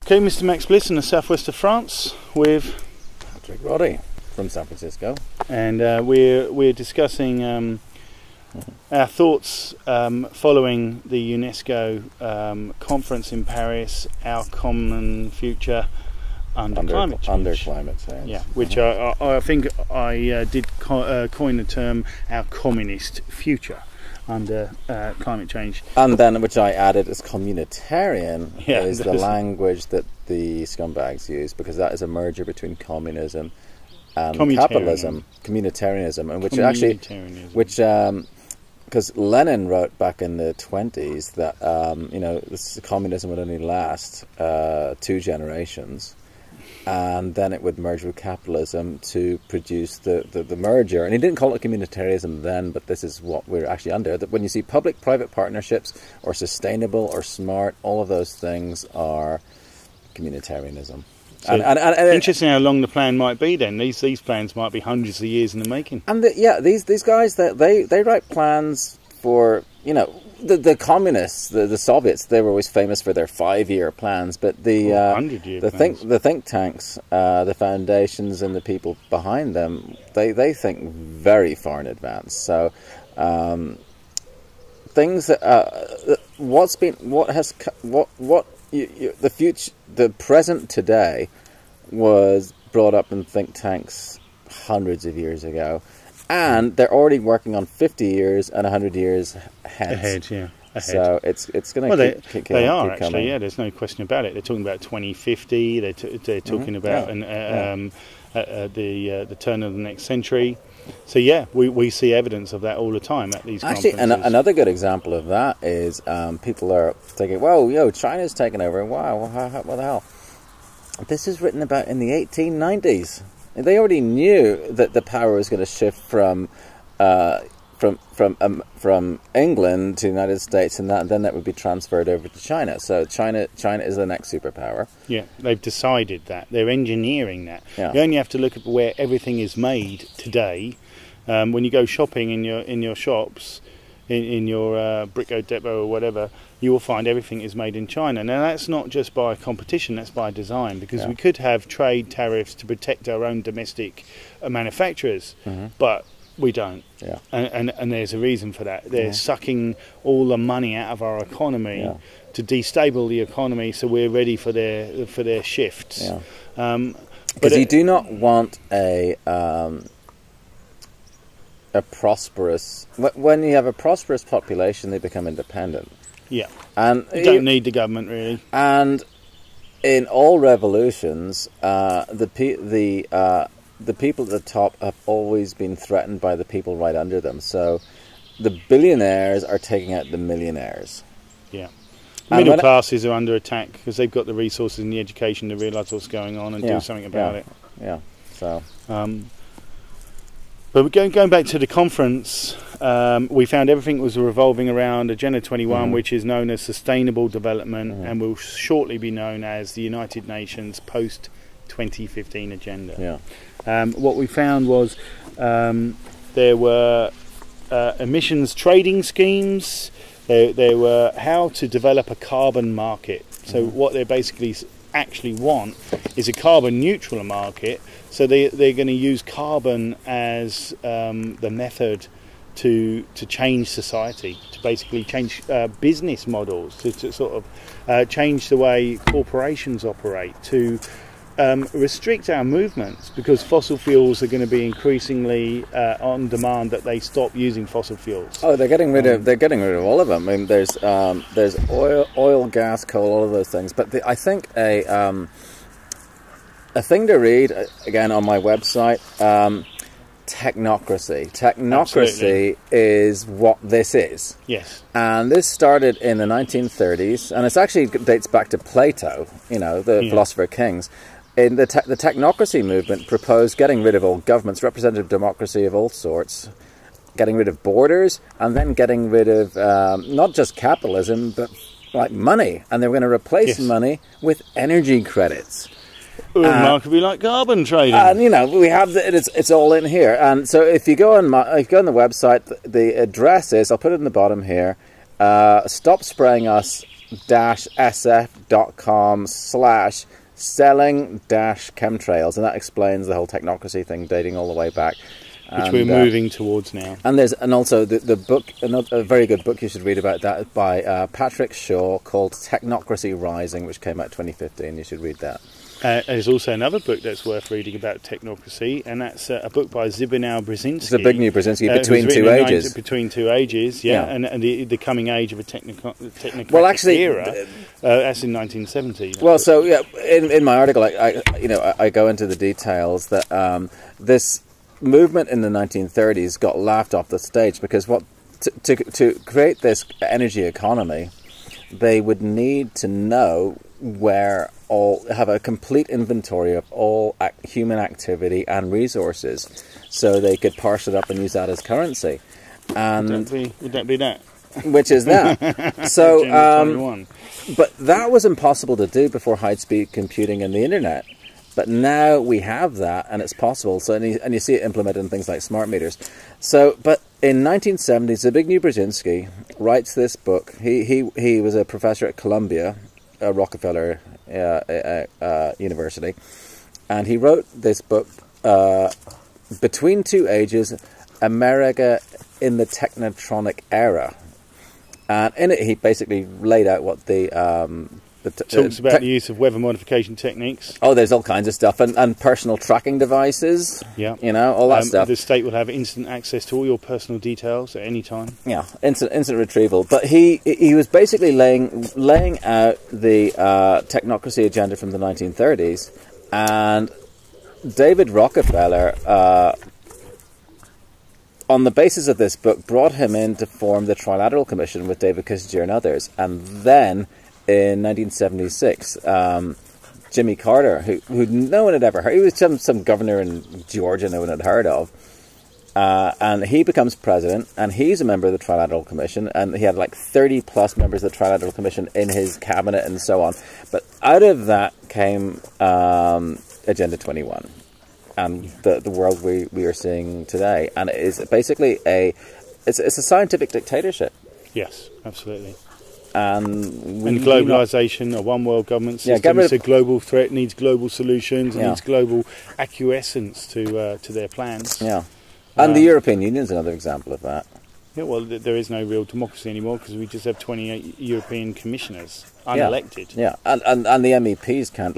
Okay, Mr. Max Bliss in the southwest of France with Patrick Roddy from San Francisco, and we're discussing our thoughts following the UNESCO conference in Paris, our common future under climate change. Under climate change. Yeah, which I think I did coin the term our communist future under climate change. And then, which I added as communitarian, Yeah, is the language that the scumbags use, because that is a merger between communism and capitalism, communitarianism, and which actually, because Lenin wrote back in the 20s that this communism would only last 2 generations. And then it would merge with capitalism to produce the merger. And he didn't call it communitarianism then, but this is what we're actually under. That when you see public-private partnerships or sustainable or smart, all of those things are communitarianism. So and interesting how long the plan might be then. These plans might be hundreds of years in the making. And these guys, they write plans for, the communists, the Soviets, they were always famous for their 5-year plans, but the 100-year plans. The think tanks, the foundations, and the people behind them, they think very far in advance. So things that the future, the present today, was brought up in think tanks hundreds of years ago. And they're already working on 50 years and 100 years ahead. So it's going to keep they are keep actually, coming. Yeah, there's no question about it. They're talking about 2050. They're talking about the turn of the next century. So yeah, we see evidence of that all the time at these conferences. Actually, another good example of that is people are thinking, "Whoa, China's taken over." Wow, what the hell? This is written about in the 1890s. They already knew that the power was going to shift from England to the United States, and then that would be transferred over to China. So China is the next superpower. Yeah, they've decided that. They're engineering that. Yeah. You only have to look at where everything is made today. When you go shopping in your shops, in your Brico Depot or whatever, you will find everything is made in China. Now that's not just by competition, that's by design, because we could have trade tariffs to protect our own domestic manufacturers, but we don't. Yeah. And there's a reason for that. They're sucking all the money out of our economy to destabilize the economy, so we're ready for their shifts. Yeah. But you do not want a prosperous. When you have a prosperous population, they become independent. Yeah, and you don't need the government really. And in all revolutions, the people at the top have always been threatened by the people right under them. So the billionaires are taking out the millionaires. Yeah, middle classes are under attack because they've got the resources and the education to realise what's going on and do something about it. Yeah. So. But going back to the conference, we found everything was revolving around Agenda 21, which is known as Sustainable Development and will shortly be known as the United Nations Post-2015 Agenda. Yeah. What we found was there were emissions trading schemes, there were how to develop a carbon market. So what they basically actually want is a carbon neutral market. So they're going to use carbon as the method to change society, to basically change business models, to sort of change the way corporations operate, to restrict our movements, because fossil fuels are going to be increasingly on demand that they stop using fossil fuels. Oh, they're getting rid of all of them. I mean, there's oil, gas, coal, all of those things. But I think a thing to read, again, on my website, Technocracy. Technocracy is what this is. Yes. And this started in the 1930s, and it actually dates back to Plato, the Philosopher Kings. In the Technocracy movement proposed getting rid of all governments, representative democracy of all sorts, getting rid of borders, and then getting rid of not just capitalism, but like money. And they were going to replace money with energy credits. Remarkably like carbon trading. And we have it's all in here. And so if you go on the website, the address is, I'll put it in the bottom here, stop spraying us sf.com/selling-chemtrails, and that explains the whole technocracy thing dating all the way back. Which we're moving towards now. And also the book, a very good book you should read about that, by Patrick Shaw, called Technocracy Rising, which came out 2015. You should read that. There's also another book that's worth reading about technocracy, and that's a book by Zbigniew Brzezinski. Zbigniew Brzezinski, Between Two Ages. Between Two Ages, yeah. And the coming age of a technocratic era. That's in 1970. Well, so yeah, in my article, I go into the details that this movement in the 1930s got laughed off the stage because to create this energy economy, they would need to know have a complete inventory of all human activity and resources, so they could parse it up and use that as currency. And would that be that? Which is that? So, but that was impossible to do before high-speed computing and the internet. But now we have that, and it's possible. So, and you see it implemented in things like smart meters. So, but in 1970, Zbigniew Brzezinski writes this book. He was a professor at Columbia, Rockefeller University, and he wrote this book, Between Two Ages, America in the Technotronic Era. And in it, he basically laid out what the talks about the use of weather modification techniques. Oh, there's all kinds of stuff, and personal tracking devices. Yeah, all that stuff. The state will have instant access to all your personal details at any time. Yeah, instant retrieval. But he was basically laying out the technocracy agenda from the 1930s, and David Rockefeller, on the basis of this book, brought him in to form the Trilateral Commission with David Kissinger and others, and then in 1976, Jimmy Carter, who no one had ever heard. He was some governor in Georgia no one had heard of. And he becomes president, and he's a member of the Trilateral Commission, and he had like 30 plus members of the Trilateral Commission in his cabinet and so on. But out of that came Agenda 21, and the world we are seeing today. And it is basically it's a scientific dictatorship. Yes, absolutely. And globalization, a one world government system. It's a global threat, needs global solutions, needs global acquiescence to their plans. Yeah, and the European Union is another example of that. Yeah, well, there is no real democracy anymore because we just have 28 European commissioners, unelected. Yeah, and the MEPs can't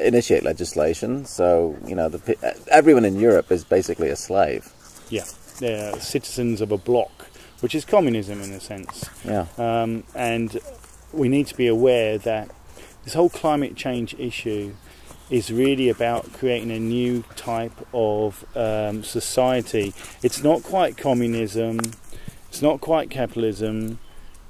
initiate legislation, so everyone in Europe is basically a slave. Yeah, they're citizens of a bloc, which is communism in a sense. Yeah. And we need to be aware that this whole climate change issue is really about creating a new type of society. It's not quite communism, it's not quite capitalism,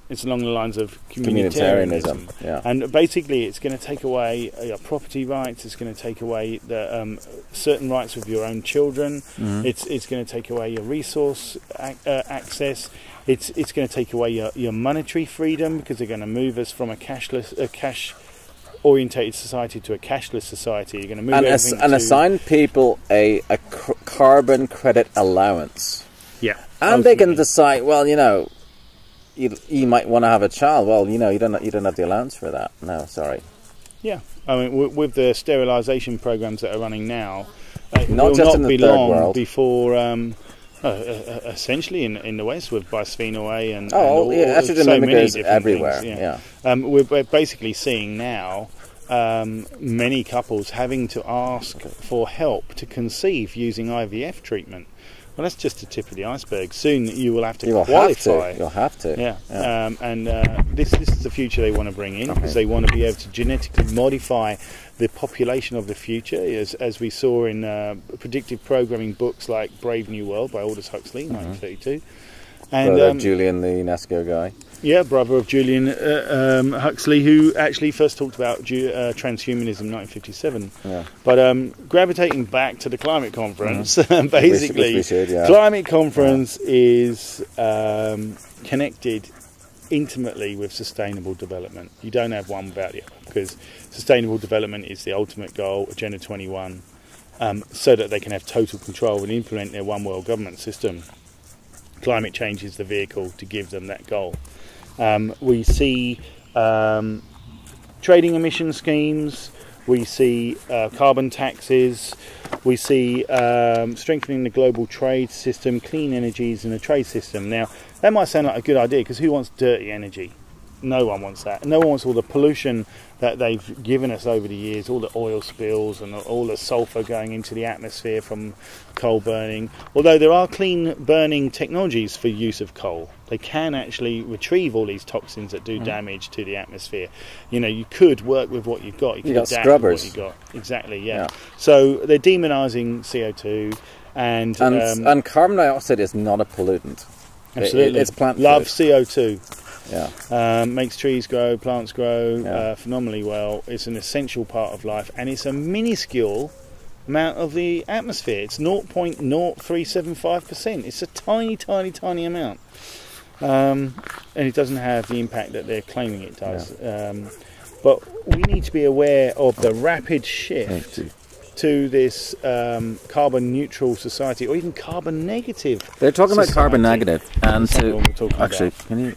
it's along the lines of communitarianism. Yeah. And basically it's going to take away your property rights, it's going to take away the certain rights of your own children, it's going to take away your resource access, it's going to take away your monetary freedom because they're going to move us from a cash-orientated society to a cashless society. You're going to move assign people a carbon credit allowance. Yeah. And they can decide, well, you might want to have a child. Well, you don't have the allowance for that. No, sorry. Yeah, I mean, with the sterilisation programs that are running now, it not will just not in the be third long world. Before, essentially in the West with bisphenol A and estrogen so many mimickers different everywhere. Things, Yeah. We're basically seeing now many couples having to ask for help to conceive using IVF treatment. Well, that's just the tip of the iceberg. Soon you will have to qualify. You'll have to. Yeah. This is the future they want to bring in because they want to be able to genetically modify the population of the future, as we saw in predictive programming books like Brave New World by Aldous Huxley, 1932. And Julian, the UNESCO guy. Yeah, brother of Julian Huxley, who actually first talked about transhumanism in 1957. Yeah. But gravitating back to the climate conference, basically, climate conference is connected intimately with sustainable development. You don't have one without the other, because sustainable development is the ultimate goal, Agenda 21, so that they can have total control and implement their one world government system. Climate change is the vehicle to give them that goal. We see trading emission schemes. We see carbon taxes. We see strengthening the global trade system, clean energies and the trade system. Now, that might sound like a good idea, because who wants dirty energy? No one wants that. No one wants all the pollution that they've given us over the years, all the oil spills and all the sulphur going into the atmosphere from coal burning. Although there are clean burning technologies for use of coal. They can actually retrieve all these toxins that do damage to the atmosphere. You know, you could work with what you've got. You could adapt scrubbers. with what you've got. Exactly, yeah. So they're demonising CO2 and carbon dioxide is not a pollutant. Absolutely. It's plant Love food. CO2. Yeah. Makes trees grow, plants grow phenomenally well. It's an essential part of life, and it's a minuscule amount of the atmosphere. It's 0.0375%. It's a tiny, tiny, tiny amount. And it doesn't have the impact that they're claiming it does. But we need to be aware of the rapid shift to this carbon neutral society, or even carbon negative. They're talking society. about carbon negative, and That's not what we're talking actually, about. can you